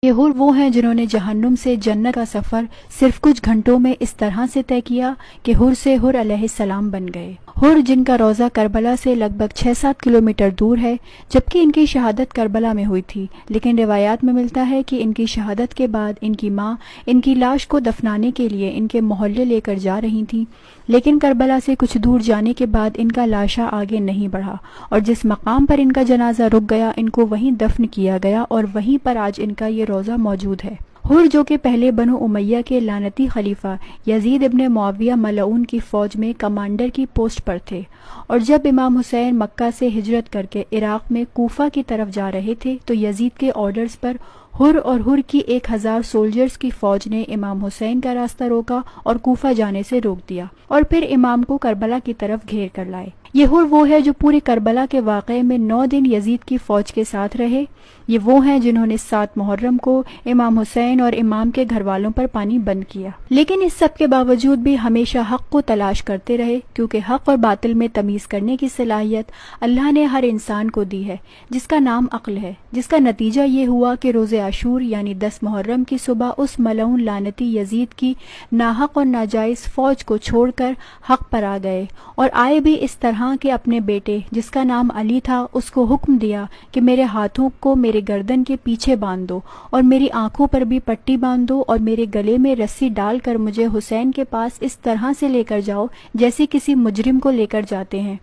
یہ حور وہ ہیں جنہوں نے جہنم سے جنت کا سفر صرف کچھ گھنٹوں میں اس طرح سے طے کیا کہ حور سے حور علیہ السلام بن گئے۔ حور جن کا روضہ کربلا سے لگ بھگ 6-7 کلومیٹر دور ہے، جبکہ ان کی شہادت کربلا میں ہوئی تھی، لیکن روایات میں ملتا ہے کہ ان کی شہادت کے بعد ان کی ماں ان کی لاش کو دفنانے کے لیے ان کے محلے لے کر جا رہی تھیں، لیکن کربلا سے کچھ دور جانے کے بعد ان کا لاشا آگے نہیں بڑھا اور جس مقام پر ان کا جنازہ رک گیا ان کو وہیں دفن کیا گیا اور وہیں پر آج ان کا یہ روضہ موجود ہے۔ حور جو کہ پہلے بنو امیہ کے لعنتی خلیفہ یزید ابن معاویہ ملعون کی فوج میں کمانڈر کی پوسٹ پر تھے، اور جب امام حسین مکہ سے ہجرت کر کے عراق میں کوفہ کی طرف جا رہے تھے تو یزید کے آرڈرز پر حر اور حر کی 1000 سولجرز کی فوج نے امام حسین کا راستہ روکا اور کوفہ جانے سے روک دیا اور پھر امام کو کربلا کی طرف گھیر کر لائے۔ یہ حر وہ ہے جو پورے کربلا کے واقعے میں 9 دن یزید کی فوج کے ساتھ رہے۔ یہ وہ ہیں جنہوں نے 7 محرم کو امام حسین اور امام کے گھر والوں پر پانی بند کیا، لیکن اس سب کے باوجود بھی ہمیشہ حق کو تلاش کرتے رہے، کیونکہ حق اور باطل میں تمیز کرنے کی صلاحیت اللہ نے ہر انسان کو دی ہے، جس کا نام عقل ہے، جس کا نتیجہ یہ ہوا کہ روز عاشور یعنی 10 محرم کی صبح اس ملعون لعنتی یزید کی ناحق اور ناجائز فوج کو چھوڑ کر حق پر آ گئے، اور آئے بھی اس طرح کہ اپنے بیٹے جس کا نام علی تھا اس کو حکم دیا کہ میرے ہاتھوں کو میرے گردن کے پیچھے باندھ دو اور میری آنکھوں پر بھی پٹی باندھ دو اور میرے گلے میں رسی ڈال کر مجھے حسین کے پاس اس طرح سے لے کر جاؤ جیسے کسی مجرم کو لے کر جاتے ہیں۔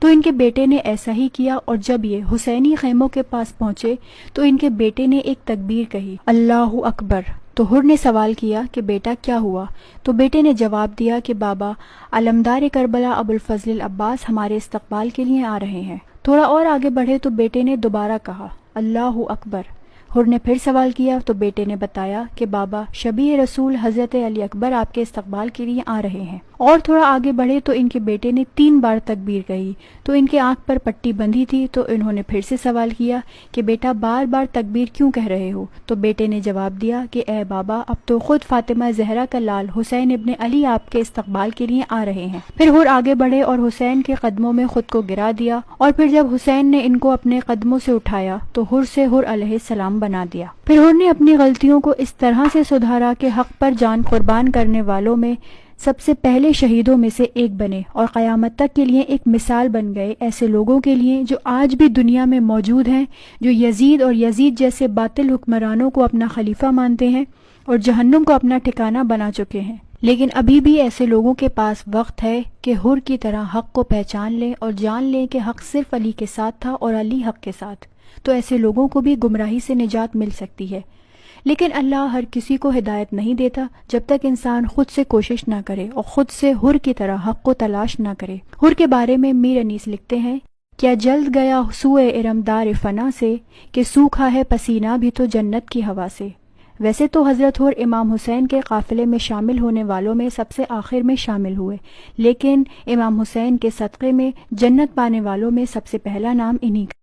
تو ان کے بیٹے نے ایسا ہی کیا، اور جب یہ حسینی خیموں کے پاس پہنچے تو ان کے بیٹے نے ایک تکبیر کہی، اللہ اکبر۔ تو حر نے سوال کیا کہ بیٹا کیا ہوا؟ تو بیٹے نے جواب دیا کہ بابا، علمدار کربلا ابو الفضل العباس ہمارے استقبال کے لیے آ رہے ہیں۔ تھوڑا اور آگے بڑھے تو بیٹے نے دوبارہ کہا، اللہ اکبر۔ حر نے پھر سوال کیا تو بیٹے نے بتایا کہ بابا، شبیہ رسول حضرت علی اکبر آپ کے استقبال کے لیے آ رہے ہیں۔ اور تھوڑا آگے بڑھے تو ان کے بیٹے نے 3 بار تکبیر کہی، تو ان کے آنکھ پر پٹی بندھی تھی، تو انہوں نے پھر سے سوال کیا کہ بیٹا بار بار تکبیر کیوں کہہ رہے ہو؟ تو بیٹے نے جواب دیا کہ اے بابا، اب تو خود فاطمہ زہرا کا لال حسین ابن علی آپ کے استقبال کے لیے آ رہے ہیں۔ پھر حر آگے بڑھے اور حسین کے قدموں میں خود کو گرا دیا، اور پھر جب حسین نے ان کو اپنے قدموں سے اٹھایا تو حر سے حر علیہ السلام بنا دیا۔ پھر حر نے اپنی غلطیوں کو اس طرح سے سدھارا کہ حق پر جان قربان کرنے والوں میں سب سے پہلے شہیدوں میں سے ایک بنے، اور قیامت تک کے لیے ایک مثال بن گئے ایسے لوگوں کے لیے جو آج بھی دنیا میں موجود ہیں، جو یزید اور یزید جیسے باطل حکمرانوں کو اپنا خلیفہ مانتے ہیں اور جہنم کو اپنا ٹھکانہ بنا چکے ہیں، لیکن ابھی بھی ایسے لوگوں کے پاس وقت ہے کہ حر کی طرح حق کو پہچان لیں اور جان لیں کہ حق صرف علی کے ساتھ تھا اور علی حق کے ساتھ، تو ایسے لوگوں کو بھی گمراہی سے نجات مل سکتی ہے۔ لیکن اللہ ہر کسی کو ہدایت نہیں دیتا جب تک انسان خود سے کوشش نہ کرے اور خود سے حر کی طرح حق کو تلاش نہ کرے۔ حر کے بارے میں میر انیس لکھتے ہیں، کیا جلد گیا سوئے ارمدار فنا سے، کہ سوکھا ہے پسینہ بھی تو جنت کی ہوا سے۔ ویسے تو حضرت حر امام حسین کے قافلے میں شامل ہونے والوں میں سب سے آخر میں شامل ہوئے، لیکن امام حسین کے صدقے میں جنت پانے والوں میں سب سے پہلا نام انہی کا